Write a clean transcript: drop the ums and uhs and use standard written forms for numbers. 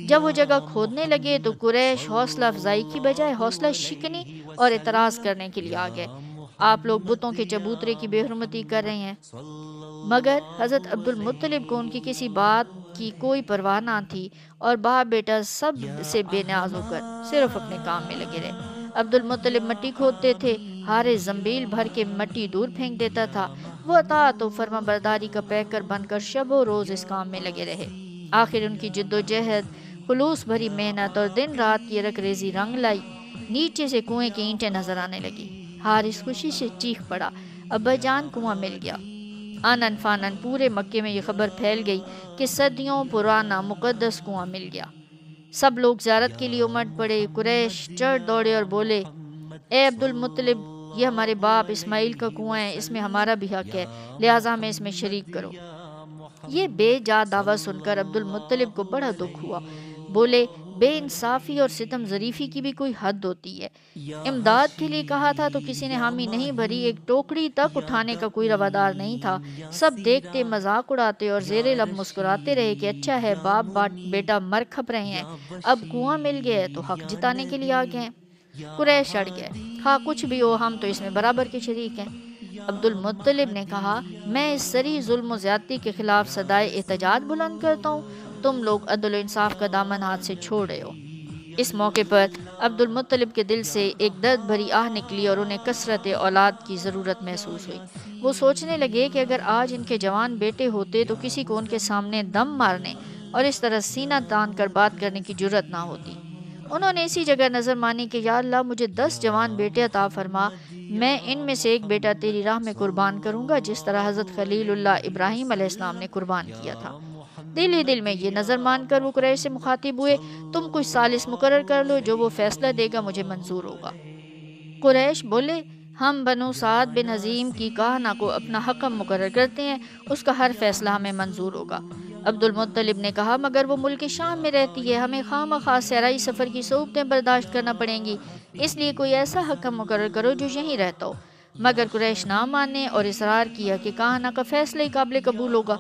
جب وہ جگہ کھودنے لگے تو قریش حوصلہ افزائی کی بجائے حوصلہ شکنی اور اعتراض کرنے کے لیے آ گئے۔ آپ لوگ بتوں کے چبوترے کی بے حرمتی کر رہے ہیں۔ مگر حضرت عبد المطلب کو ان کی کسی بات کی کوئی پرواہ نہ تھی، اور باپ بیٹا سب سے بے نیاز ہو کر صرف اپنے کام میں لگے رہے۔ عبد المطلب مٹی کھودتے تھے، حارث زنبیل بھر کے مٹی دور پھینک دیتا تھا۔ وہ اطاعت و فرما برداری کا پیکر بن کر شب و روز اس کام میں لگے رہے۔ آخر ان کی جد و جہد، خلوص بھری محنت اور دن رات کی رک ریزی رنگ لائی۔ نیچے سے کنویں کی اینٹیں نظر آنے لگی۔ حارث خوشی سے چیخ پڑا، ابا جان، کنواں مل گیا۔ آنن فانن پورے مکے میں یہ خبر پھیل گئی کہ صدیوں پرانا مقدس کنواں مل گیا۔ سب لوگ زیارت کے لیے امٹ پڑے۔ قریش چڑھ دوڑے اور بولے، اے عبد المطلب، یہ ہمارے باپ اسماعیل کا کنواں ہے، اس میں ہمارا بھی حق ہے، لہٰذا ہمیں اس میں شریک کرو۔ یہ بے جا دعویٰ سن کر عبد المطلب کو بڑا دکھ ہوا۔ بولے، بے انصافی اور ستم ظریفی کی بھی کوئی حد ہوتی ہے۔ امداد کے لیے کہا تھا تو کسی نے حامی نہیں بھری، ایک ٹوکری تک اٹھانے کا کوئی روادار نہیں تھا۔ سب دیکھتے، مذاق اڑاتے اور زیر لب مسکراتے رہے کہ اچھا ہے، باپ بیٹا مر کھپ رہے ہیں، اب کنواں مل گیا ہے تو حق جتانے کے لیے آ گئے ہیں۔ قریش اڑ گئے، ہاں کچھ بھی ہو، ہم تو اس میں برابر کے شریک ہیں۔ عبد المطلب نے کہا، میں اس سری ظلم و زیادتی کے خلاف صدائے احتجاج بلند کرتا ہوں، تم لوگ عدل و انصاف کا دامن ہاتھ سے چھوڑ رہے ہو۔ اس موقع پر عبد المطلب کے دل سے ایک درد بھری آہ نکلی اور انہیں کثرت اولاد کی ضرورت محسوس ہوئی۔ وہ سوچنے لگے کہ اگر آج ان کے جوان بیٹے ہوتے تو کسی کو ان کے سامنے دم مارنے اور اس طرح سینہ تان کر بات کرنے کی جرأت نہ ہوتی۔ انہوں نے اسی جگہ نظر مانی کہ یا اللہ، مجھے 10 جوان بیٹے عطا فرما، میں ان میں سے ایک بیٹا تیری راہ میں قربان کروں گا، جس طرح حضرت خلیل اللہ ابراہیم علیہ السلام نے قربان کیا تھا۔ دل ہی دل میں یہ نظر مان کر وہ قریش سے مخاطب ہوئے، تم کوئی ثالث مقرر کر لو، جو وہ فیصلہ دے گا مجھے منظور ہوگا۔ قریش بولے، ہم بنو سعد بن حزیم کی کاہنہ کو اپنا حکم مقرر کرتے ہیں، اس کا ہر فیصلہ ہمیں منظور ہوگا۔ عبد المطلب نے کہا، مگر وہ ملک شام میں رہتی ہے، ہمیں خواہ خواہ صحرائی سفر کی صعوبتیں برداشت کرنا پڑیں گی، اس لیے کوئی ایسا حکم مقرر کرو جو یہیں رہتا ہو۔ مگر قریش نہ مانے اور اصرار کیا کہ کاہنہ کا فیصلہ ہی قابل قبول ہوگا۔